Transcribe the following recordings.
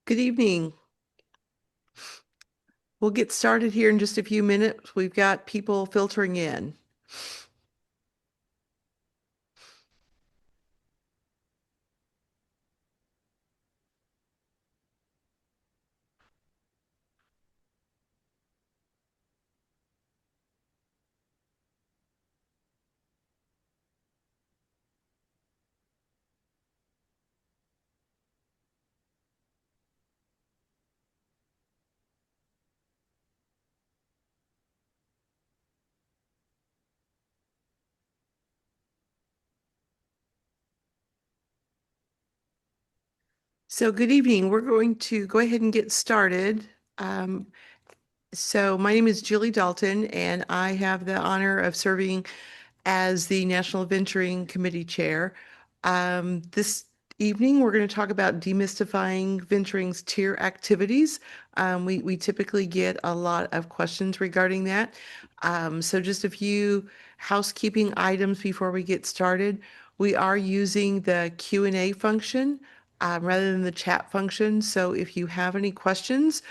Good evening. We'll get started here in just a few minutes. We've got people filtering in. So good evening. We're going to go ahead and get started. Um, my name is Julie Dalton, and I have the honor of serving as the National Venturing Committee Chair. This evening, we're going to talk about demystifying venturing's tier activities. We typically get a lot of questions regarding that. So just a few housekeeping items before we get started. We are using the Q&A function rather than the chat function. So if you have any questions,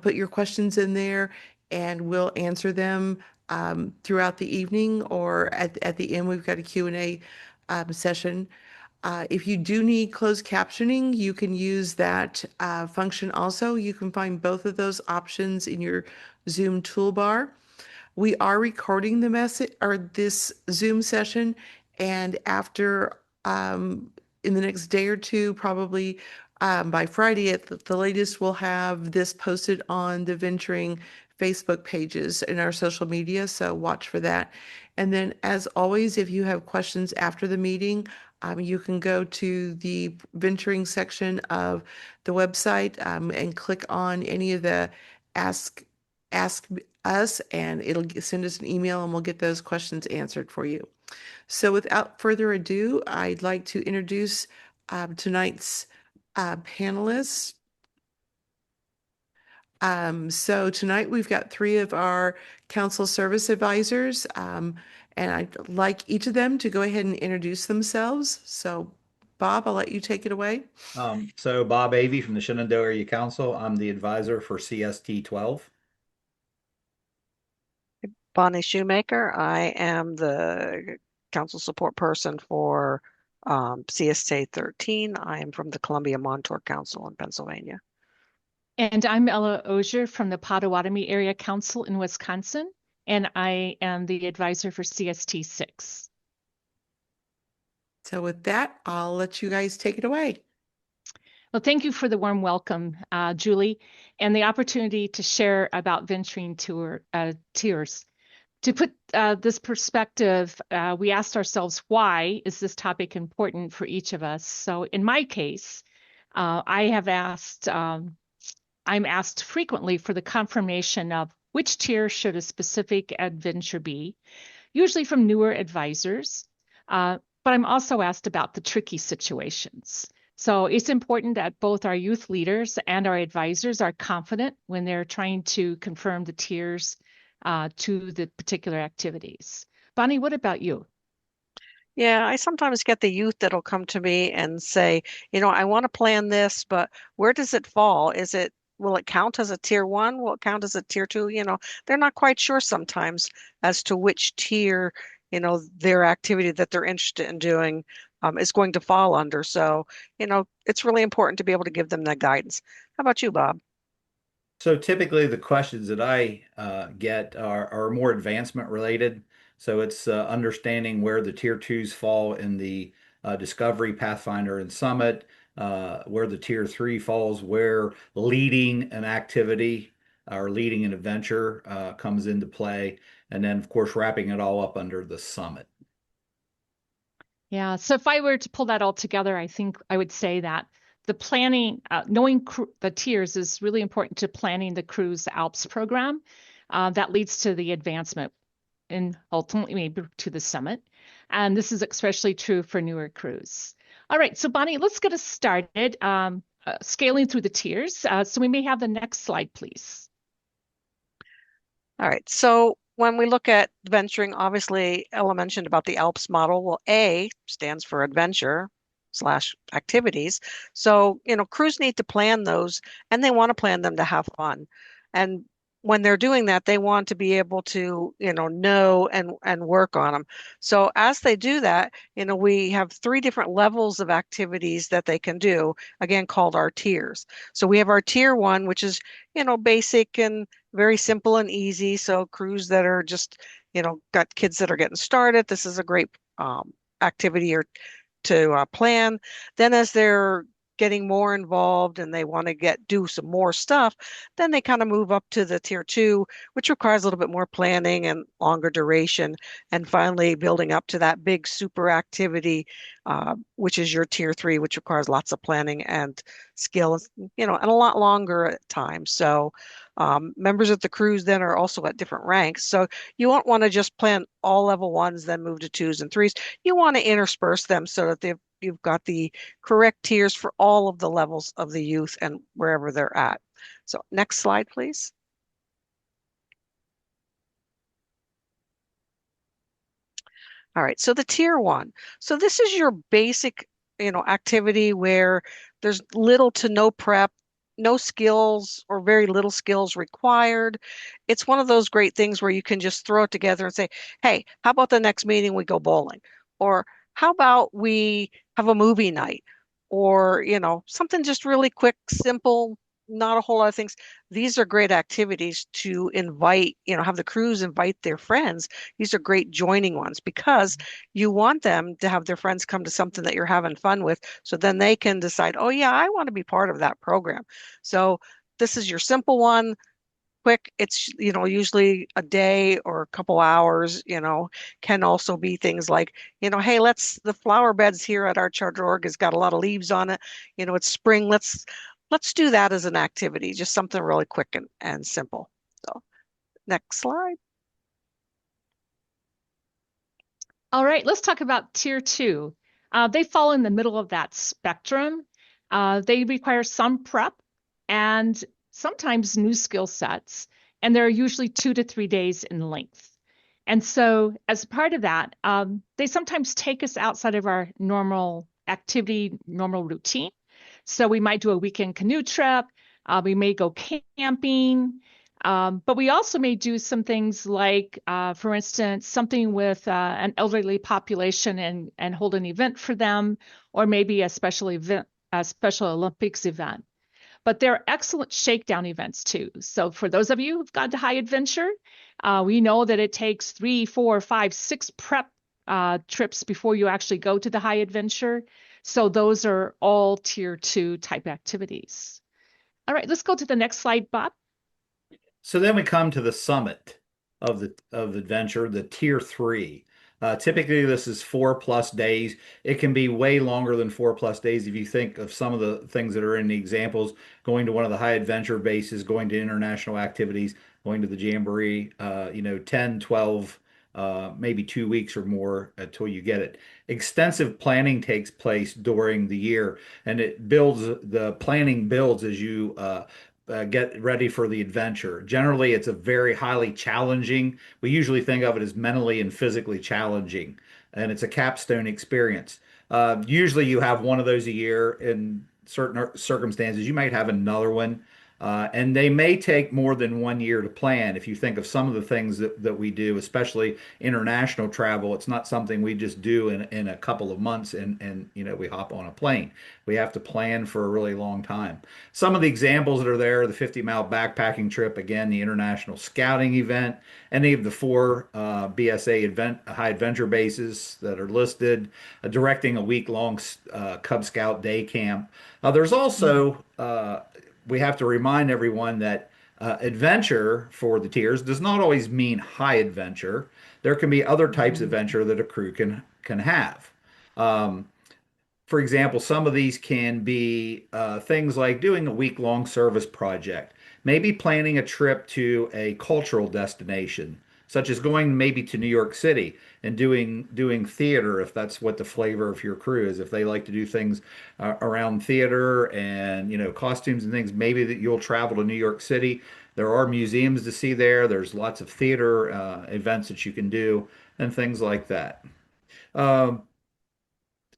put your questions in there and we'll answer them throughout the evening, or at the end, we've got a Q&A session. If you do need closed captioning, you can use that function also. You can find both of those options in your Zoom toolbar. We are recording the message or this Zoom session, and after in the next day or two, probably by Friday at the latest, we'll have this posted on the Venturing Facebook pages in our social media, so watch for that. And then, as always, if you have questions after the meeting, you can go to the Venturing section of the website and click on any of the ask us, and it'll send us an email and we'll get those questions answered for you. So without further ado, I'd like to introduce tonight's panelists. So tonight we've got three of our council service advisors, and I'd like each of them to go ahead and introduce themselves. So Bob, I'll let you take it away. So Bob Avey from the Shenandoah Area Council. I'm the advisor for CST 12. Bonnie Shoemaker. I am the council support person for CSA 13. I am from the Columbia Montauk Council in Pennsylvania. And I'm Ella Ozier from the Potawatomi Area Council in Wisconsin, and I am the advisor for CST 6. So with that, I'll let you guys take it away. Well, thank you for the warm welcome, Julie, and the opportunity to share about venturing tiers. To put this perspective, we asked ourselves, why is this topic important for each of us? So in my case, I'm asked frequently for the confirmation of which tier should a specific adventure be, usually from newer advisors. But I'm also asked about the tricky situations. So it's important that both our youth leaders and our advisors are confident when they're trying to confirm the tiers to the particular activities. Bonnie, what about you? Yeah, I sometimes get the youth that'll come to me and say, I want to plan this, but where does it fall? Will it count as a tier one? Will it count as a tier two? They're not quite sure sometimes as to which tier, their activity that they're interested in doing is going to fall under. So, it's really important to be able to give them that guidance. How about you, Bob? So typically the questions that I get are more advancement related. So it's understanding where the tier twos fall in the Discovery, Pathfinder, and Summit, where the tier three falls, where leading an activity or leading an adventure comes into play, and then of course wrapping it all up under the Summit. Yeah, so if I were to pull that all together, I think I would say that the planning, knowing the tiers is really important to planning the cruise Alps program that leads to the advancement and ultimately maybe to the summit. And this is especially true for newer crews. All right, so Bonnie, let's get us started scaling through the tiers. So we may have the next slide, please. All right. So when we look at venturing, obviously Ella mentioned about the ALPS model. Well, A stands for adventure, slash activities. So, crews need to plan those, and they want to plan them to have fun. And when they're doing that, they want to be able to, know and work on them. So as they do that, we have 3 different levels of activities that they can do, again, called our tiers. So we have our tier 1, which is, basic and very simple and easy. So crews that are just, got kids that are getting started, this is a great activity or to plan. Then as they're getting more involved and they want to do some more stuff, then they kind of move up to the tier 2, which requires a little bit more planning and longer duration. And finally, building up to that big super activity, which is your tier 3, which requires lots of planning and skill, and a lot longer at times. So members of the crews then are also at different ranks. So you won't want to just plan all level 1s, then move to 2s and 3s. You want to intersperse them so that you've got the correct tiers for all of the levels of the youth and wherever they're at. So next slide, please. All right, so the tier 1. So this is your basic, activity where there's little to no prep, no skills or very little skills required. It's one of those great things where you can just throw it together and say, hey, how about the next meeting we go bowling? Or how about we have a movie night? Or, something just really quick, simple, not a whole lot of things. These are great activities to invite, have the crews invite their friends. These are great joining ones because you want them to have their friends come to something that you're having fun with. So then they can decide, oh yeah, I want to be part of that program. So this is your simple one, quick. It's, usually a day or a couple hours, can also be things like, hey, the flower beds here at our charter org has got a lot of leaves on it. It's spring. Let's do that as an activity, just something really quick and simple. So next slide. All right, let's talk about tier 2. They fall in the middle of that spectrum. They require some prep and sometimes new skill sets, and they're usually 2 to 3 days in length. And so as part of that, they sometimes take us outside of our normal activity, normal routine. So we might do a weekend canoe trip. We may go camping. But we also may do some things like, for instance, something with an elderly population and hold an event for them, or maybe a special event, a Special Olympics event. But there are excellent shakedown events too. So for those of you who've gone to high adventure, we know that it takes 3, 4, 5, 6 prep trips before you actually go to the high adventure. So those are all tier 2 type activities. All right, let's go to the next slide, Bob. So then we come to the summit of the adventure, the tier 3. Typically, this is 4+ days. It can be way longer than 4+ days if you think of some of the things that are in the examples, going to one of the high adventure bases, going to international activities, going to the Jamboree, 10, 12, maybe 2 weeks or more until you get it. Extensive planning takes place during the year, and the planning builds as you get ready for the adventure. Generally, it's a very highly challenging. We usually think of it as mentally and physically challenging, and it's a capstone experience. Usually, you have one of those a year. In certain circumstances, you might have another one, and they may take more than 1 year to plan. If you think of some of the things that we do, especially international travel, it's not something we just do in a couple of months and we hop on a plane. We have to plan for a really long time. Some of the examples that are there, the 50-mile backpacking trip, again, the international scouting event, any of the 4 BSA high adventure bases that are listed, directing a week-long Cub Scout day camp. There's also we have to remind everyone that adventure for the tiers does not always mean high adventure. There can be other types of adventure that a crew can have. Um, for example, some of these can be things like doing a week-long service project, maybe planning a trip to a cultural destination, such as going maybe to New York City and doing theater, if that's what the flavor of your crew is. If they like to do things around theater and costumes and things, maybe that you'll travel to New York City. There are museums to see there. There's lots of theater events that you can do and things like that. Um,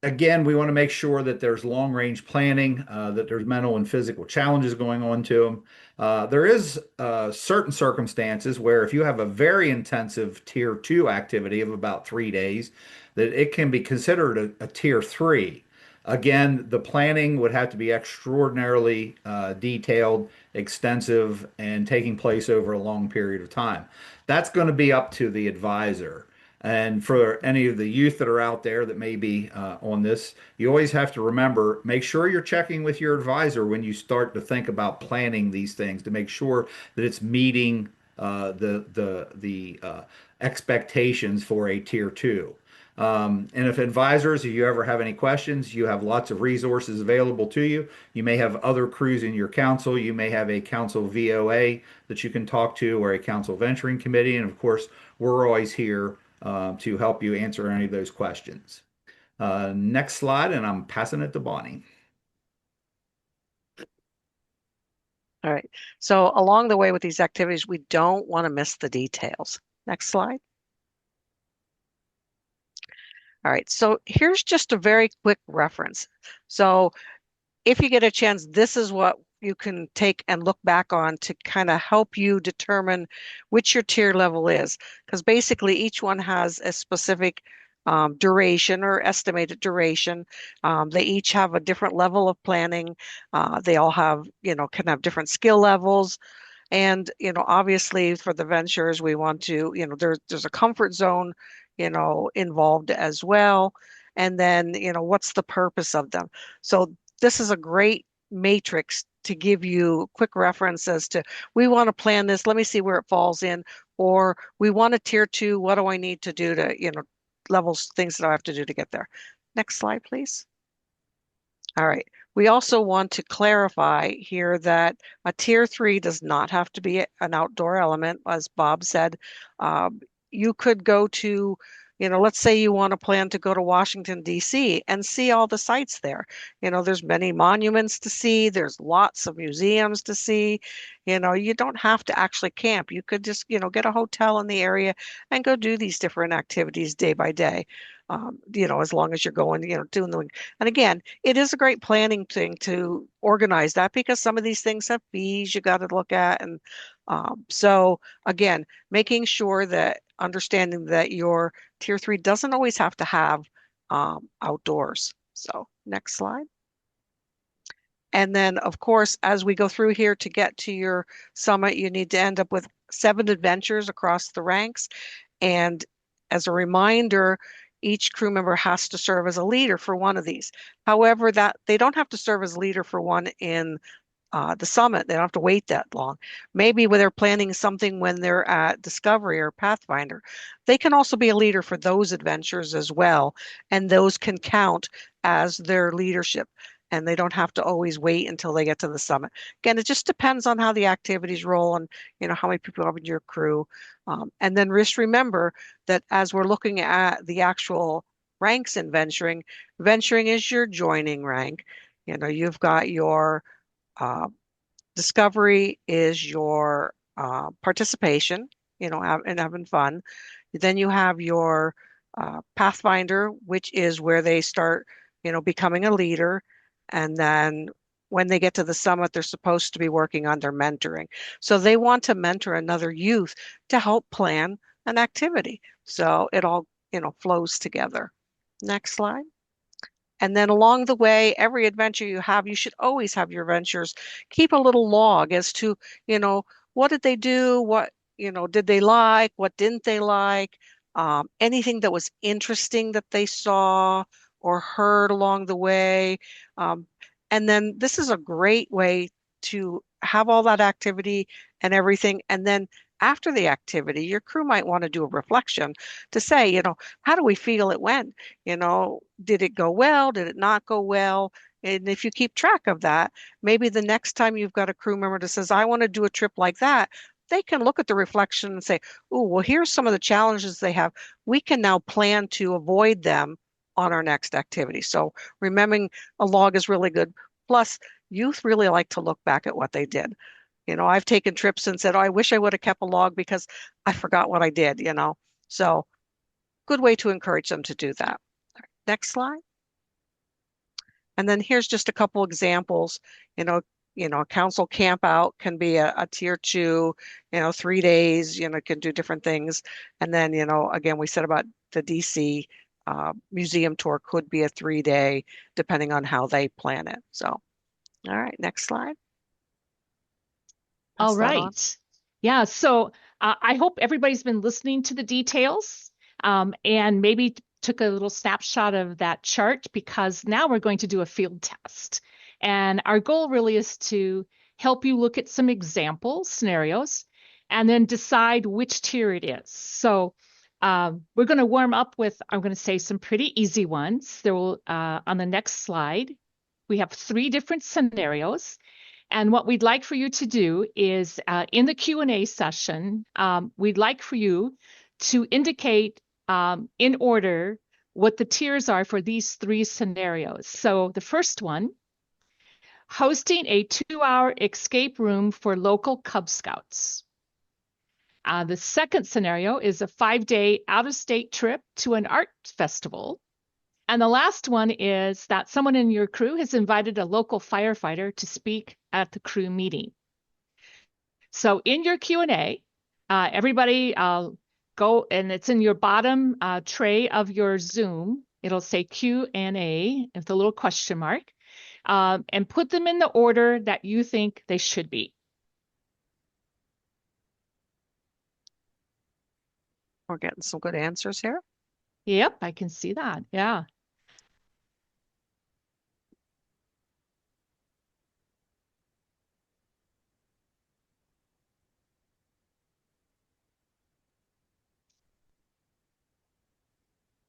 again, we want to make sure that there's long range planning, that there's mental and physical challenges going on to them. There is certain circumstances where if you have a very intensive tier 2 activity of about 3 days, that it can be considered a tier 3. Again, the planning would have to be extraordinarily detailed, extensive, and taking place over a long period of time. That's going to be up to the advisor. And for any of the youth that are out there that may be on this, you always have to remember, make sure you're checking with your advisor when you start to think about planning these things to make sure that it's meeting the expectations for a tier 2. And if advisors, if you ever have any questions, you have lots of resources available to you. You may have other crews in your council. You may have a council VOA that you can talk to or a council venturing committee. And of course, we're always here to help you answer any of those questions. Next slide, and I'm passing it to Bonnie. All right. So along the way with these activities, we don't want to miss the details. Next slide. All right. So here's just a very quick reference. So if you get a chance, this is what you can take and look back on to kind of help you determine which your tier level is. Because basically each one has a specific duration or estimated duration. They each have a different level of planning. They all have, can have different skill levels. And, obviously for the ventures, we want to, there's a comfort zone, involved as well. And then, what's the purpose of them? So this is a great matrix to give you quick reference as to, we want to plan this, let me see where it falls in, or we want a tier 2, what do I need to do to, levels, things that I have to do to get there. Next slide, please. All right. We also want to clarify here that a tier 3 does not have to be an outdoor element. As Bob said, you could go to, let's say you want to plan to go to Washington, D.C. and see all the sites there. There's many monuments to see. There's lots of museums to see. You don't have to actually camp. You could just, get a hotel in the area and go do these different activities day by day. As long as you're going, doing the, and again, it is a great planning thing to organize that because some of these things have fees you got to look at. And so again, making sure that understanding that your tier 3 doesn't always have to have outdoors. So next slide. And then of course, as we go through here to get to your summit, you need to end up with 7 adventures across the ranks. And as a reminder, each crew member has to serve as a leader for one of these. However, that they don't have to serve as leader for one in the summit. They don't have to wait that long. Maybe when they're planning something when they're at Discovery or Pathfinder, they can also be a leader for those adventures as well. And those can count as their leadership. And they don't have to always wait until they get to the summit. Again, it just depends on how the activities roll and how many people have in your crew. And then just remember that as we're looking at the actual ranks in venturing, venturing is your joining rank. You've got your Discovery is your participation, and having fun. Then you have your Pathfinder, which is where they start, becoming a leader. And then when they get to the summit, they're supposed to be working on their mentoring. So they want to mentor another youth to help plan an activity. So it all, flows together. Next slide. And then along the way, every adventure you have, you should always have your ventures keep a little log as to, what did they do? What, did they like? What didn't they like? Anything that was interesting that they saw or heard along the way. And then this is a great way to have all that activity and everything. And then after the activity, your crew might want to do a reflection to say, how do we feel it went? Did it go well? Did it not go well? And if you keep track of that, maybe the next time you've got a crew member that says, I want to do a trip like that, they can look at the reflection and say, oh, well, here's some of the challenges they have. We can now plan to avoid them on our next activity. So remembering a log is really good. Plus, youth really like to look back at what they did. I've taken trips and said, oh, I wish I would have kept a log because I forgot what I did, So good way to encourage them to do that. Next slide. And then here's just a couple examples. A council camp out can be a tier 2, 3 days, can do different things. And then, again, we said about the DC museum tour could be a 3-day, depending on how they plan it. So, all right, next slide. All Pass that on. right. Yeah, so I hope everybody's been listening to the details and maybe took a little snapshot of that chart, because now we're going to do a field test. And our goal really is to help you look at some example scenarios and then decide which tier it is. So we're going to warm up with, I'm going to say, some pretty easy ones. There will, on the next slide, we have 3 different scenarios. And what we'd like for you to do is in the Q&A session, we'd like for you to indicate in order what the tiers are for these 3 scenarios. So the first one, hosting a 2-hour escape room for local Cub Scouts. The second scenario is a 5-day out-of-state trip to an art festival. And the last one is that someone in your crew has invited a local firefighter to speak at the crew meeting. So in your Q&A, everybody go, and it's in your bottom tray of your Zoom. It'll say Q&A with a little question mark, and put them in the order that you think they should be. We're getting some good answers here. Yep, I can see that. Yeah.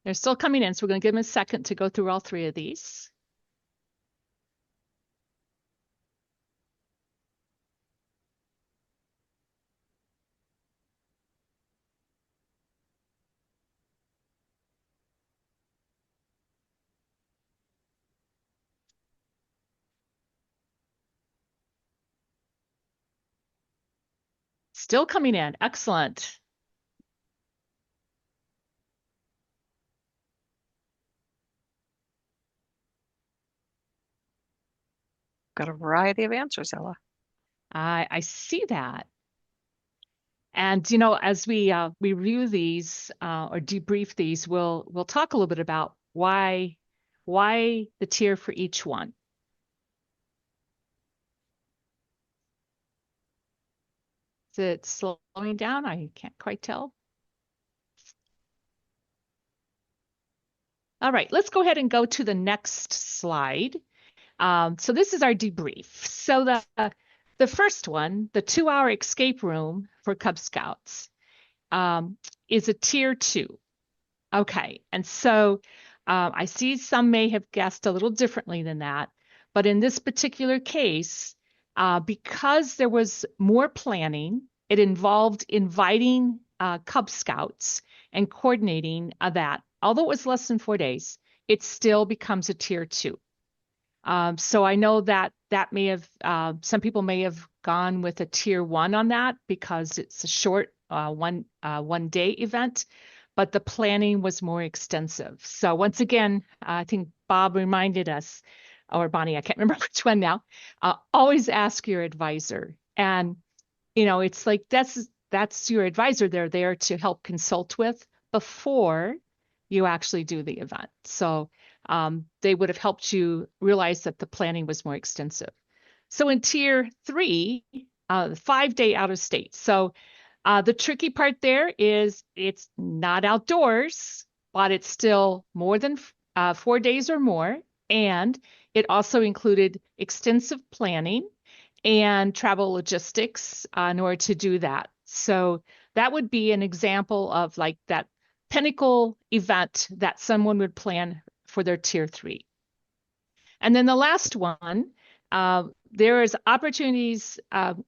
They're still coming in, so we're going to give them a second to go through all 3 of these. Still coming in. Excellent. Got a variety of answers, Ella. I see that. And as we review these or debrief these, we'll talk a little bit about why the tier for each one. Is it slowing down? I can't quite tell. All right, let's go ahead and go to the next slide. So this is our debrief. So the first one, the 2-hour escape room for Cub Scouts, is a tier 2. Okay, and so I see some may have guessed a little differently than that, but in this particular case, because there was more planning, it involved inviting Cub Scouts and coordinating that. Although it was less than 4 days, it still becomes a tier 2. So I know that may have, some people may have gone with a tier 1 on that because it's a short one day event, but the planning was more extensive. So once again, I think Bob reminded us, or Bonnie, I can't remember which one now, always ask your advisor. And, it's like, that's your advisor. They're there to help consult with before you actually do the event. So they would have helped you realize that the planning was more extensive. So in tier 3, the 5-day out of state. So the tricky part there is it's not outdoors, but it's still more than 4 days or more. And it also included extensive planning and travel logistics in order to do that. So that would be an example of like that pinnacle event that someone would plan for their tier 3. And then the last one, there is opportunities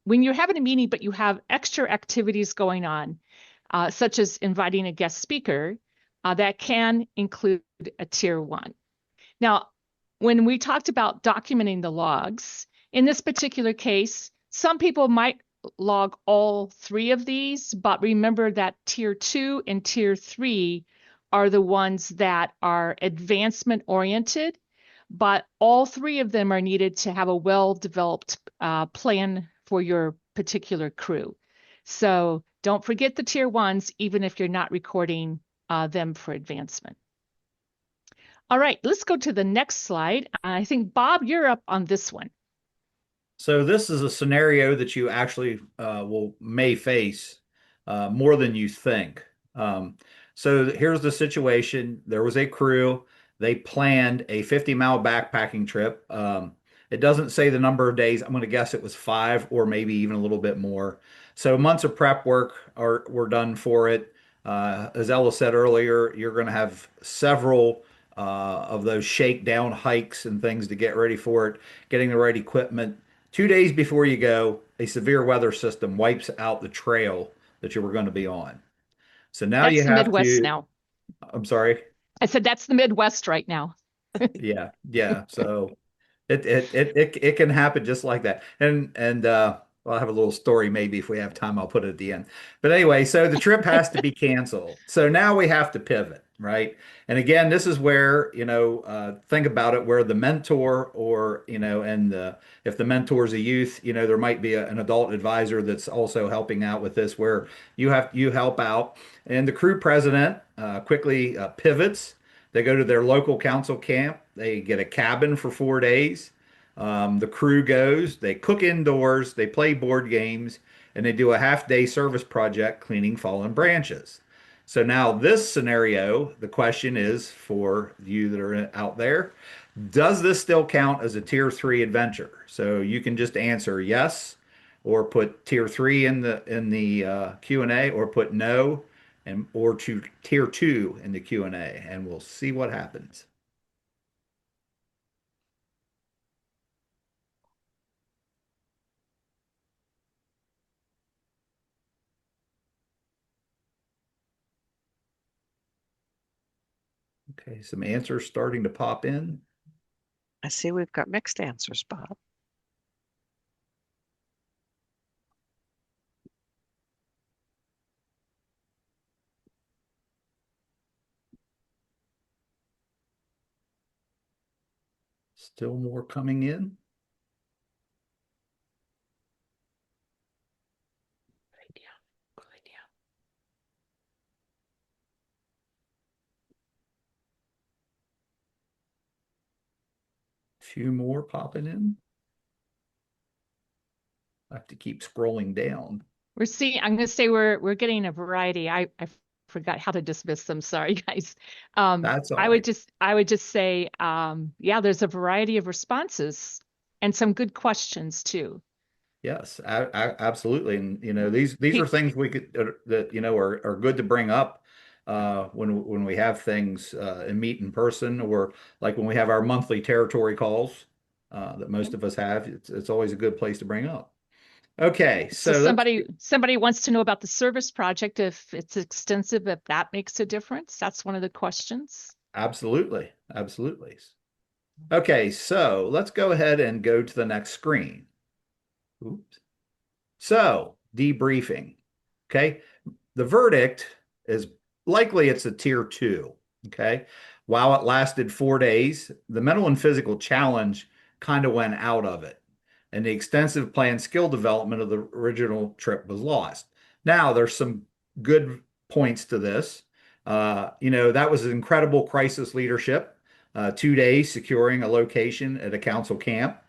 when you're having a meeting, but you have extra activities going on, such as inviting a guest speaker, that can include a tier 1. Now, when we talked about documenting the logs, in this particular case, some people might log all 3 of these, but remember that tier 2 and tier 3 are the ones that are advancement oriented, but all three of them are needed to have a well-developed plan for your particular crew. So don't forget the tier ones, even if you're not recording them for advancement. All right, let's go to the next slide. I think, Bob, you're up on this one. So this is a scenario that you actually may face more than you think. So here's the situation. There was a crew. They planned a 50-mile backpacking trip. It doesn't say the number of days. I'm going to guess it was 5 or maybe even a little bit more. So months of prep work were done for it. As Ella said earlier, you're going to have several of those shakedown hikes and things to get ready for it, getting the right equipment. 2 days before you go, a severe weather system wipes out the trail that you were going to be on. So now That's you the have Midwest to, now. I'm sorry. I said that's the Midwest right now. Yeah, yeah. So it can happen just like that. And well, I'll have a little story maybe if we have time, I'll put it at the end. But anyway, so the trip has to be canceled. So now we have to pivot, right? And again, this is where, think about it, where the mentor or, if the mentor is a youth, there might be an adult advisor that's also helping out with this, where you help out. And the crew president quickly pivots. They go to their local council camp. They get a cabin for 4 days. The crew goes, they cook indoors, they play board games, and they do a half-day service project cleaning fallen branches. So now this scenario, the question is for you that are out there, does this still count as a tier 3 adventure? So you can just answer yes, or put tier 3 in the Q&A, or put no, or to tier 2 in the Q&A, and we'll see what happens. Okay, some answers starting to pop in. I see we've got mixed answers, Bob. Still more coming in. Good idea. Good idea. Few more popping in. I have to keep scrolling down. We're seeing, I'm going to say we're getting a variety. I forgot how to dismiss them. Sorry, guys. That's all I right. would just say, yeah, there's a variety of responses and some good questions too. Yes, absolutely. And these are things we could that are good to bring up when we have things and meet in person, or like when we have our monthly territory calls that most of us have. It's always a good place to bring up. Okay, So so let's somebody wants to know about the service project, if it's extensive, if that makes a difference. That's one of the questions. absolutely, absolutely. Okay, so let's go ahead and go to the next screen. Oops. So, debriefing. Okay. The verdict is likely it's a tier 2. Okay. While it lasted 4 days, the mental and physical challenge kind of went out of it, and the extensive planned skill development of the original trip was lost. Now, there's some good points to this. That was incredible crisis leadership. 2 days securing a location at a council camp.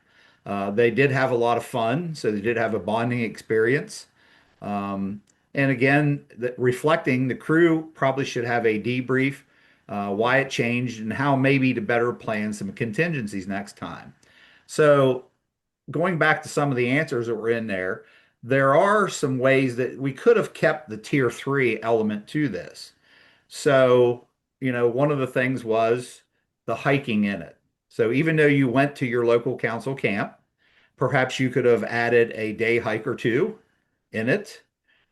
They did have a lot of fun, so they did have a bonding experience. Um, and again, reflecting, the crew probably should have a debrief, why it changed and how maybe to better plan some contingencies next time. So going back to some of the answers that were in there, there are some ways that we could have kept the tier 3 element to this. So, one of the things was the hiking in it. So even though you went to your local council camp, perhaps you could have added a day hike or two in it.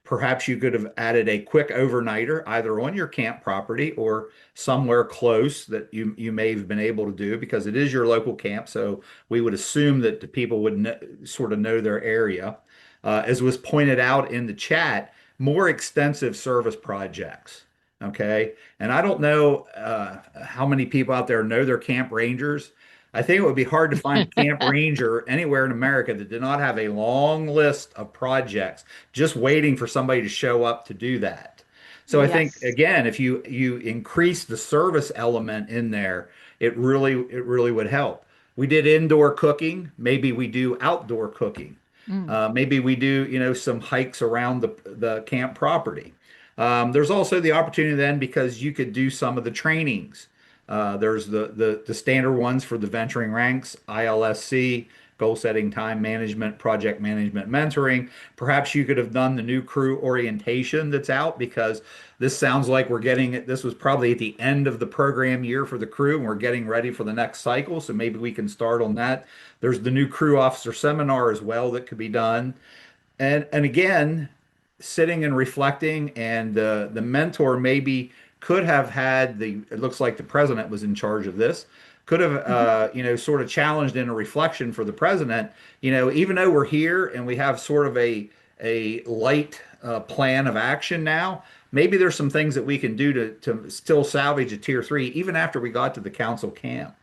Perhaps you could have added a quick overnighter either on your camp property or somewhere close that you may have been able to do, because it is your local camp. So we would assume that the people would sort of know their area. As was pointed out in the chat, more extensive service projects. Okay. And I don't know how many people out there know their camp rangers, I think it would be hard to find a camp ranger anywhere in America that did not have a long list of projects just waiting for somebody to show up to do that. So I think Yes. again, if you increase the service element in there, it really would help. We did indoor cooking, maybe we do outdoor cooking. Mm. Maybe we do, some hikes around the camp property. There's also the opportunity then because you could do some of the trainings. There's the standard ones for the venturing ranks, ILSC, goal setting, time management, project management, mentoring. Perhaps you could have done the new crew orientation that's out because this sounds like we're getting it. This was probably at the end of the program year for the crew, and we're getting ready for the next cycle. So maybe we can start on that. There's the new crew officer seminar as well that could be done. And again, sitting and reflecting, and the mentor maybe could have had the. It looks like the president was in charge of this. Could have, Mhm. sort of challenged in a reflection for the president. Even though we're here and we have sort of a light plan of action now, maybe there's some things that we can do to still salvage a tier three even after we got to the council camp.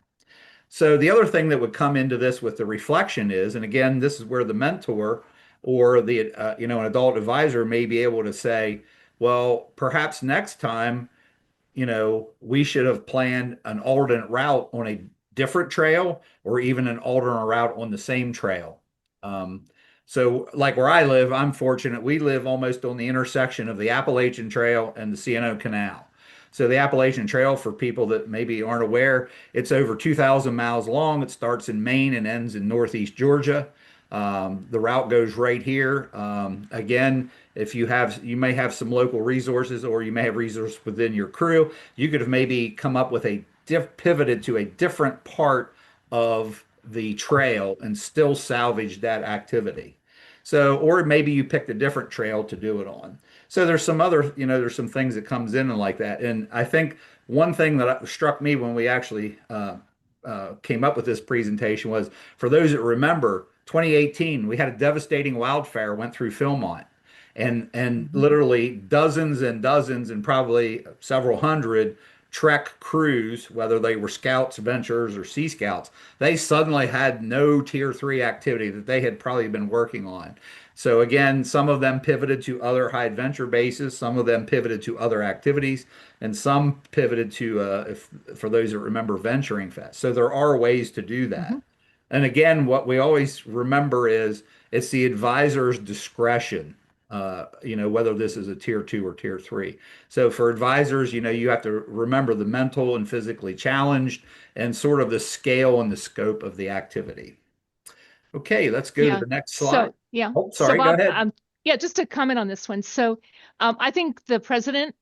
So the other thing that would come into this with the reflection is, and again, this is where the mentor or the an adult advisor may be able to say, well, perhaps next time we should have planned an alternate route on a different trail or even an alternate route on the same trail. Um, so, like where I live, I'm fortunate. We live almost on the intersection of the Appalachian Trail and the C&O Canal. So, the Appalachian Trail, for people that maybe aren't aware, it's over 2,000 miles long. It starts in Maine and ends in northeast Georgia. The route goes right here. Again, if you may have some local resources or you may have resources within your crew, you could have maybe come up with pivoted to a different part of the trail and still salvage that activity. So, or maybe you picked a different trail to do it on. So there's some other, there's some things that comes in and like that. And I think one thing that struck me when we actually came up with this presentation was, for those that remember, 2018, we had a devastating wildfire went through Philmont, and Mhm. literally dozens and dozens and probably several hundred Trek crews, whether they were scouts, venturers, or sea scouts, they suddenly had no tier three activity that they had probably been working on. So again, some of them pivoted to other high adventure bases, some of them pivoted to other activities, and some pivoted to, if for those that remember, venturing fest. So there are ways to do Mhm. that. And again, what we always remember is it's the advisor's discretion, whether this is a tier two or tier three. So for advisors, you have to remember the mental and physically challenged and sort of the scale and the scope of the activity. Okay, let's go to Yeah. the next slide. So, yeah. Oh, So sorry, go Bob, ahead. yeah, just to comment on this one. So, I think the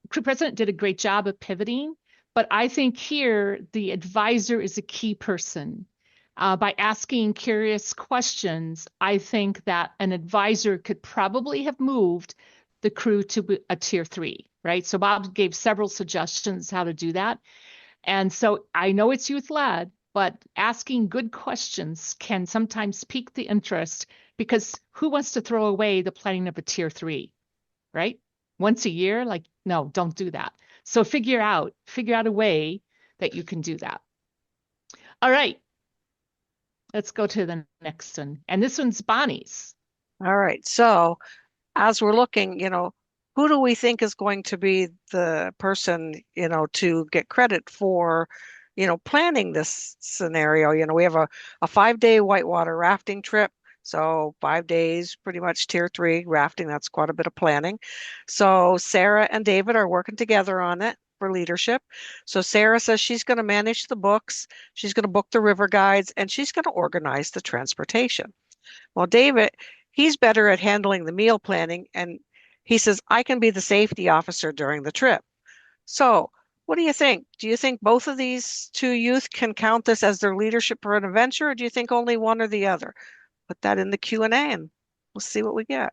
crew president did a great job of pivoting, but I think here the advisor is a key person. By asking curious questions, I think that an advisor could probably have moved the crew to a tier three, right? So Bob gave several suggestions how to do that. And so I know it's youth led, but asking good questions can sometimes pique the interest because who wants to throw away the planning of a tier three, right? Once a year, like, no, don't do that. So figure out a way that you can do that. All right, let's go to the next one. And this one's Bonnie's. All right. So as we're looking, who do we think is going to be the person, to get credit for, planning this scenario? We have a 5-day whitewater rafting trip. So 5 days, pretty much tier three rafting. That's quite a bit of planning. So Sarah and David are working together on it for leadership. So Sarah says she's going to manage the books, she's going to book the river guides, and she's going to organize the transportation. Well, David, he's better at handling the meal planning, and he says, I can be the safety officer during the trip. So, what do you think? Do you think both of these two youth can count this as their leadership for an adventure, or do you think only one or the other? Put that in the Q&A and we'll see what we get.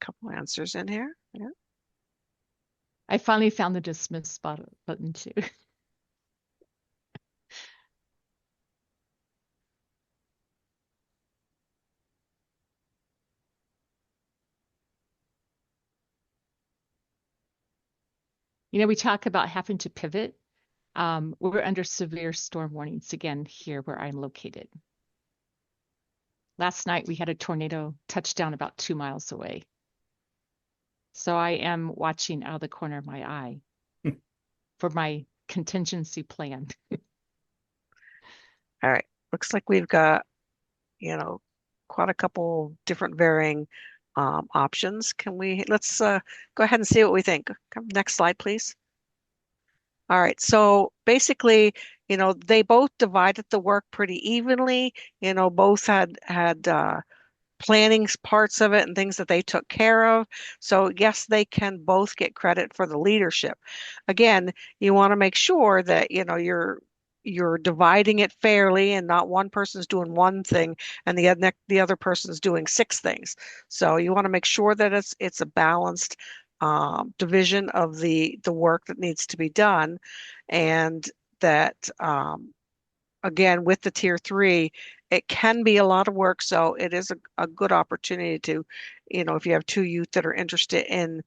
Couple answers in here. Yeah. I finally found the dismiss button too. We talk about having to pivot. We're under severe storm warnings again here where I'm located. Last night we had a tornado touch down about 2 miles away. So I am watching out of the corner of my eye for my contingency plan. All right. Looks like we've got, quite a couple different varying options. Let's go ahead and see what we think. Next slide, please. All right. So basically, they both divided the work pretty evenly. Both had planning parts of it and things that they took care of. So yes, they can both get credit for the leadership. Again, you want to make sure that you're dividing it fairly and not one person's doing one thing and the other person's doing 6 things. So you want to make sure that it's a balanced division of the work that needs to be done, and that again, with the tier 3, it can be a lot of work. So it is a good opportunity to, if you have 2 youth that are interested in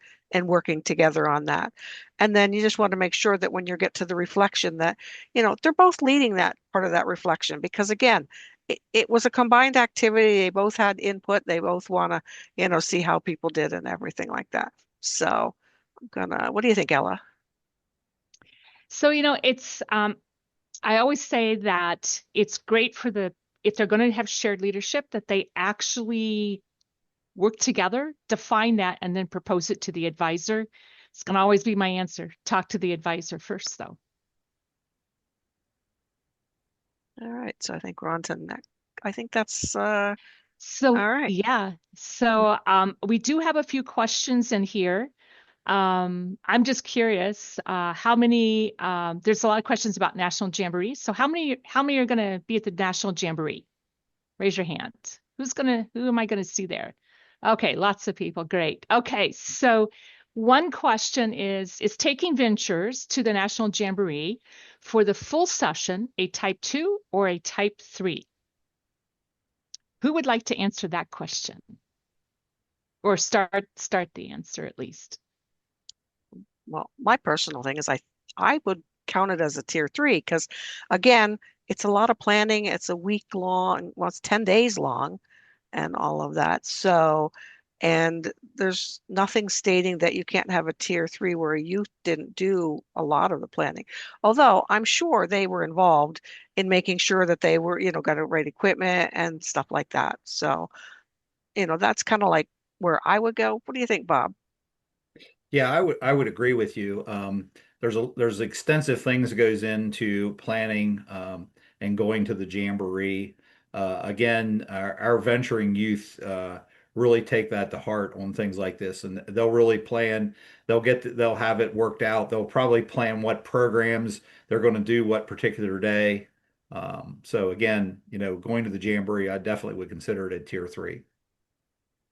working together on that. And then you just want to make sure that when you get to the reflection that, they're both leading that part of that reflection, because again, it was a combined activity. They both had input. They both want to, see how people did and everything like that. So what do you think, Ella? So, it's I always say that it's great if they're going to have shared leadership, that they actually work together, define that, and then propose it to the advisor. It's going to always be my answer. Talk to the advisor first, though. All right. So I think we're on to next. I think that's So, all right. yeah. So we do have a few questions in here. I'm just curious, how many, there's a lot of questions about National Jamboree. So how many are going to be at the National Jamboree? Raise your hand. Who am I going to see there? Okay, lots of people. Great. Okay, so one question is taking ventures to the National Jamboree for the full session a type 2 or a type 3? Who would like to answer that question? Or start the answer at least? Well, my personal thing is I would count it as a tier 3 because again, it's a lot of planning. It's a week long, well, it's 10 days long and all of that. So, and there's nothing stating that you can't have a tier 3 where a youth didn't do a lot of the planning. Although I'm sure they were involved in making sure that they were, got the right equipment and stuff like that. So, that's kind of like where I would go. What do you think, Bob? Yeah, I would agree with you. There's extensive things that goes into planning and going to the jamboree. Again, our venturing youth really take that to heart on things like this, and they'll really plan. They'll have it worked out. They'll probably plan what programs they're going to do what particular day. So again, going to the jamboree, I definitely would consider it a tier 3.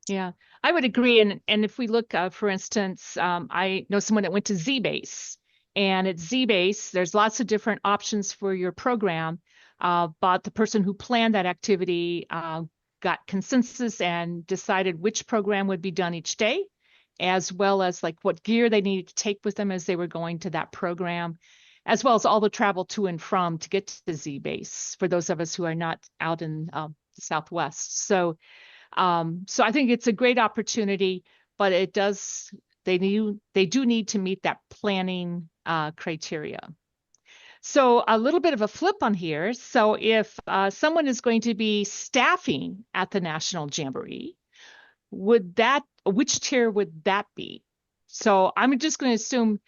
Yeah, I would agree. And if we look, for instance, I know someone that went to Z-Base, and at Z-Base, there's lots of different options for your program. But the person who planned that activity got consensus and decided which program would be done each day, as well as like what gear they needed to take with them as they were going to that program, as well as all the travel to and from to get to Z-Base for those of us who are not out in the Southwest. So I think it's a great opportunity, but they do need to meet that planning criteria. So a little bit of a flip on here. So if someone is going to be staffing at the National Jamboree, which tier would that be? So I'm just going to assume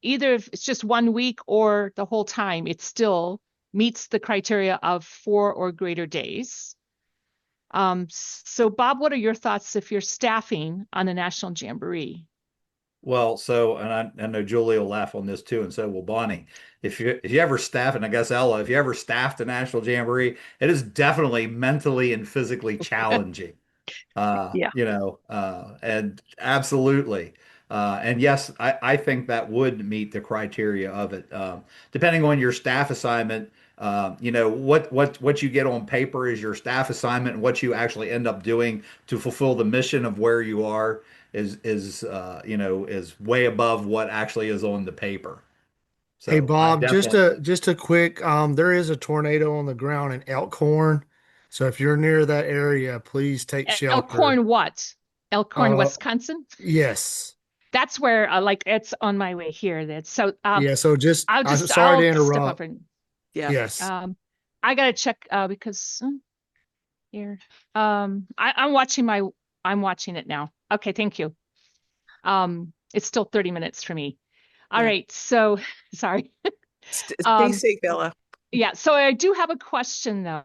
either if it's just 1 week or the whole time, it still meets the criteria of 4 or greater days. So Bob, what are your thoughts if you're staffing on the National Jamboree? Well, and I know Julie will laugh on this too, and so will Bonnie. If you ever staff, and I guess Ella, if you ever staffed the National Jamboree, it is definitely mentally and physically challenging. Yeah. And absolutely. And yes, I think that would meet the criteria of it. Depending on your staff assignment, what you get on paper is your staff assignment, and what you actually end up doing to fulfill the mission of where you are is way above what actually is on the paper. Hey So I Bob, definitely. just a quick there is a tornado on the ground in Elkhorn. So if you're near that area, please take shelter. Elkhorn what? Elkhorn, Uh Wisconsin? yes. That's where like it's on my way here. That's so Yeah, so I'm sorry to I'll step up interrupt. and Yeah. Yes. I gotta check because here I'm watching it now. Okay, thank you. It's still 30 minutes for me. All Yeah. right, so sorry. Stay safe, Ella. Yeah, so I do have a question though.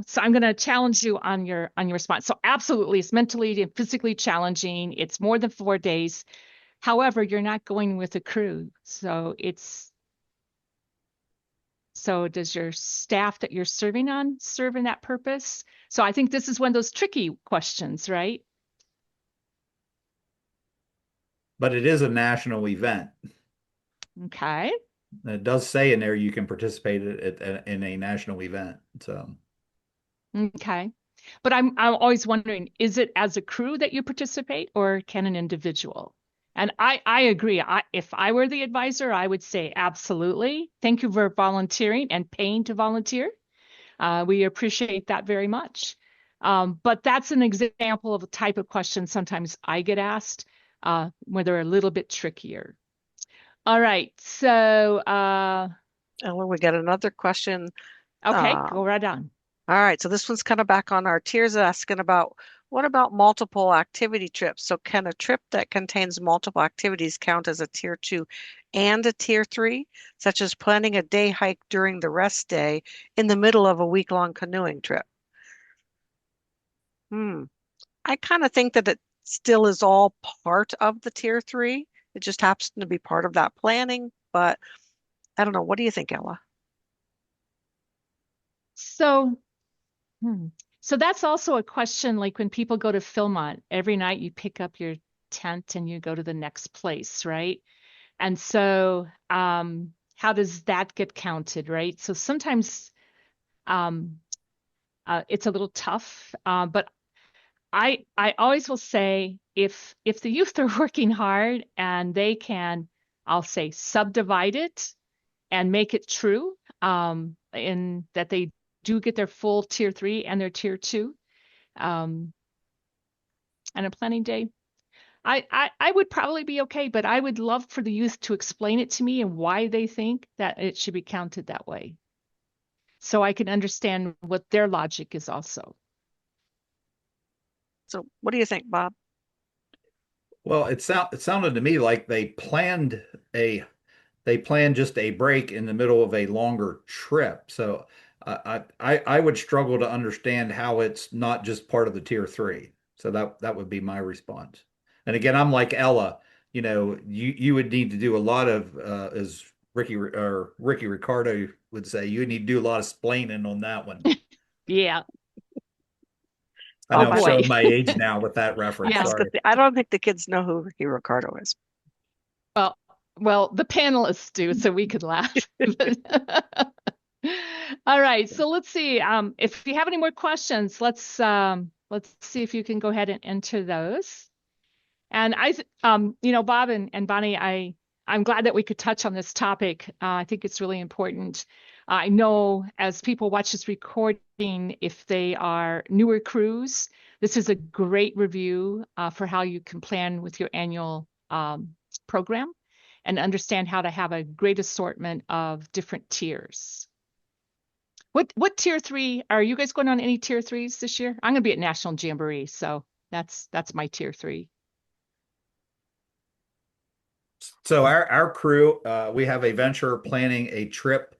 So I'm going to challenge you on your response. So absolutely, it's mentally and physically challenging. It's more than 4 days. However, you're not going with a crew. So does your staff that you're serving on serve in that purpose? So I think this is one of those tricky questions, right? But it is a national event. Okay. And it does say in there you can participate in a national event. So. Okay. But I'm always wondering, is it as a crew that you participate or can an individual? And I agree. If I were the advisor, I would say absolutely. Thank you for volunteering and paying to volunteer. We appreciate that very much. But that's an example of a type of question sometimes I get asked where they're a little bit trickier. All right. So, Ella, we got another question. okay, Uh, go right on. All right, so this one's kind of back on our tiers, asking about what about multiple activity trips? So can a trip that contains multiple activities count as a tier 2 and a tier 3, such as planning a day hike during the rest day in the middle of a week-long canoeing trip? I kind of think that it still is all part of the tier 3. It just happens to be part of that planning, but I don't know. What do you think, Ella? So, so that's also a question like when people go to Philmont, every night you pick up your tent and you go to the next place, right? And so, how does that get counted, right? So sometimes um, it's a little tough, but I always will say if the youth are working hard and they can, I'll say subdivide it and make it true, in that they do get their full tier 3 and their tier 2, and a planning day. I would probably be okay, but I would love for the youth to explain it to me and why they think that it should be counted that way. So I can understand what their logic is also. So what do you think, Bob? Well, it sounded to me like they planned just a break in the middle of a longer trip. So I would struggle to understand how it's not just part of the tier 3. So that would be my response. And again, I'm like Ella, you would need to do a lot of as Ricky Ricardo would say, you need to do a lot of splaining on that one. Yeah. I Oh know I'm boy. showing my age now with that reference. Yeah. Sorry. I don't think the kids know who Ricky Ricardo is. Well, the panelists do, so we could laugh. All right, so let's see. If you have any more questions, let's see if you can go ahead and enter those. And Bob and Bonnie, I'm glad that we could touch on this topic. I think it's really important. I know as people watch this recording, if they are newer crews, this is a great review for how you can plan with your annual program and understand how to have a great assortment of different tiers. What tier 3 are you guys going on? Any tier 3s this year? I'm going to be at National Jamboree, so that's my tier 3. So our crew, we have a venture planning a trip.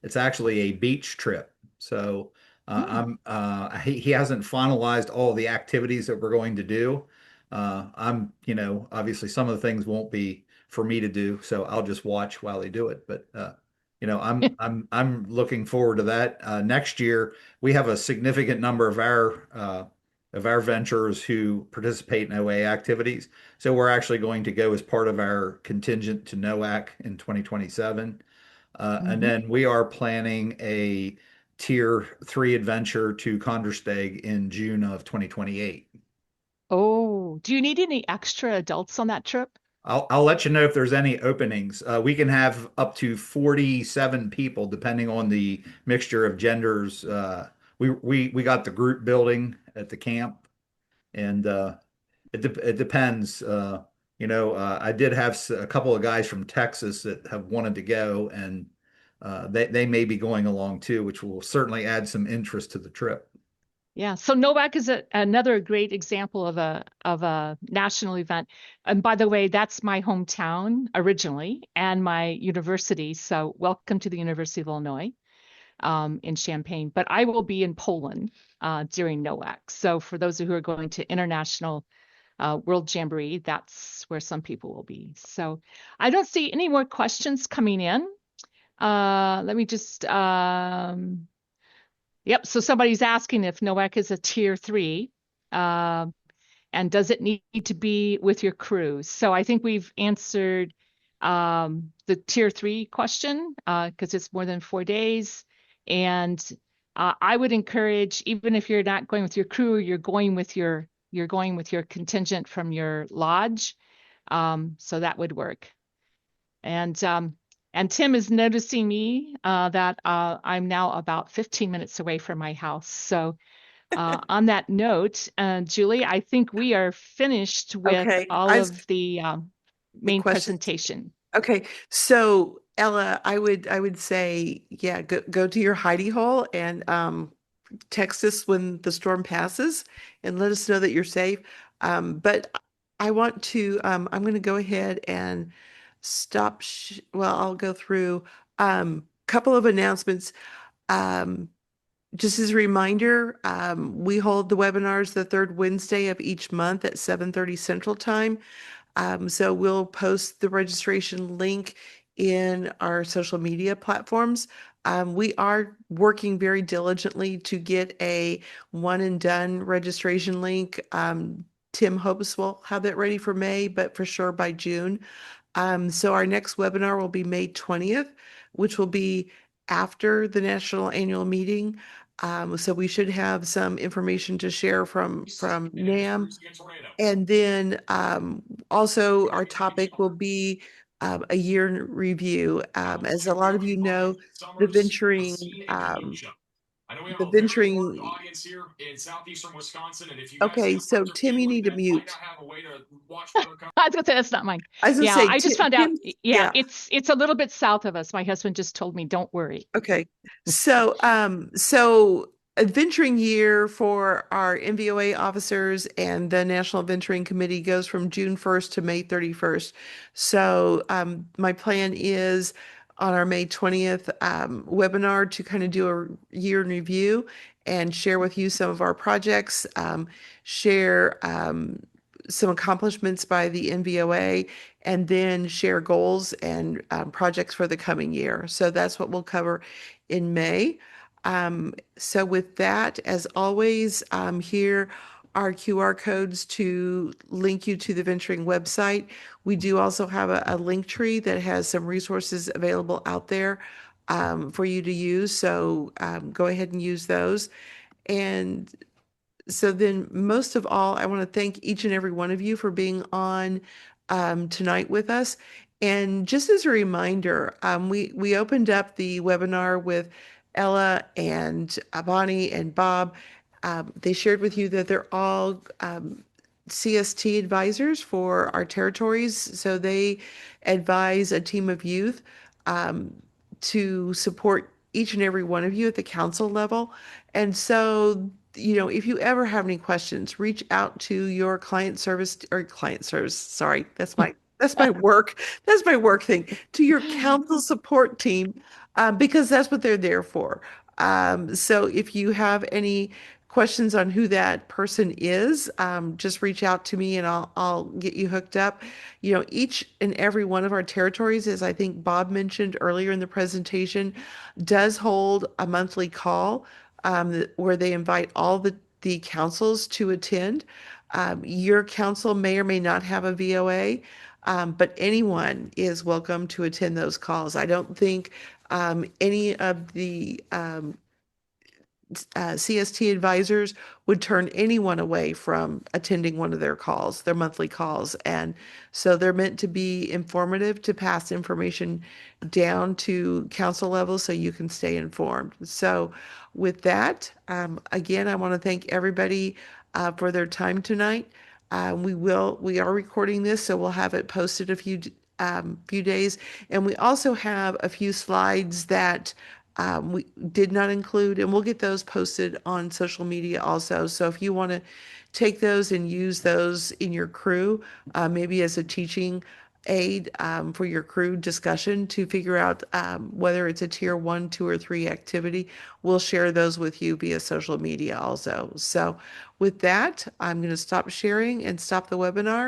It's actually a beach trip. So he hasn't finalized all the activities that we're going to do. Obviously some of the things won't be for me to do, so I'll just watch while they do it. But I'm looking forward to that. Next year we have a significant number of our of our ventures who participate in OA activities. So we're actually going to go as part of our contingent to NOAC in 2027. And Mhm. then we are planning a tier 3 adventure to Kondersteg in June of 2028. Oh, do you need any extra adults on that trip? I'll let you know if there's any openings. We can have up to 47 people depending on the mixture of genders. We got the group building at the camp, and it depends. I did have a couple of guys from Texas that have wanted to go, and they may be going along too, which will certainly add some interest to the trip. Yeah, so NOVAC is another great example of a national event. And by the way, that's my hometown originally and my university. So welcome to the University of Illinois in Champaign. But I will be in Poland during NOAC. So for those who are going to International World Jamboree, that's where some people will be. So I don't see any more questions coming in. Let me just Yep. So somebody's asking if NOAC is a tier 3, and does it need to be with your crew? So I think we've answered the tier 3 question because it's more than 4 days. And I would encourage, even if you're not going with your crew, you're going with your contingent from your lodge. So that would work. And Tim is noticing me that I'm now about 15 minutes away from my house. So on that note, Julie, I think we are finished with Okay, all of the the main questions. presentation. Okay, so Ella, I would say, yeah, go to your hidey hole and text us when the storm passes and let us know that you're safe. But I'm going to go ahead and well, I'll go through couple of announcements. Um, just as a reminder, we hold the webinars the third Wednesday of each month at 7:30 Central Time. So we'll post the registration link in our social media platforms. We are working very diligently to get a one and done registration link. Tim hopes we'll have that ready for May, but for sure by June. So our next webinar will be May 20th, which will be after the national annual meeting. So we should have some information to share from NAM. And then also our topic will be a year in review. As a lot of you know, the venturing, the venturing. Okay, so Tim, you need to mute. I was gonna say that's not mine. I was gonna Yeah, say I just found out. Yeah, yeah. it's a little bit south of us. My husband just told me, don't worry. Okay. So adventuring year for our MVOA officers and the National Venturing Committee goes from June 1st to May 31st. So my plan is on our May 20th webinar to kind of do a year in review and share with you some of our projects, share some accomplishments by the NVOA, and then share goals and projects for the coming year. So that's what we'll cover in May. So with that, as always, here are QR codes to link you to the Venturing website. We do also have a link tree that has some resources available out there for you to use. So go ahead and use those. And so then most of all, I want to thank each and every one of you for being on tonight with us. And just as a reminder, we opened up the webinar with Ella and Bonnie and Bob. They shared with you that they're all CST advisors for our territories. So they advise a team of youth um, to support each and every one of you at the council level. And so, if you ever have any questions, reach out to your client service. Sorry, that's my work thing, to your council support team, because that's what they're there for. So if you have any questions on who that person is, just reach out to me and I'll get you hooked up. Each and every one of our territories, as I think Bob mentioned earlier in the presentation, does hold a monthly call where they invite all the the councils to attend. Your council may or may not have a VOA, but anyone is welcome to attend those calls. I don't think any of the CST advisors would turn anyone away from attending one of their calls, their monthly calls. And so they're meant to be informative, to pass information down to council level so you can stay informed. So with that, again, I want to thank everybody for their time tonight. We are recording this, so we'll have it posted a few days. And we also have a few slides that we did not include, and we'll get those posted on social media also. So if you want to take those and use those in your crew, maybe as a teaching aid for your crew discussion to figure out whether it's a tier 1, 2, or 3 activity, we'll share those with you via social media also. So with that, I'm going to stop sharing and stop the webinar.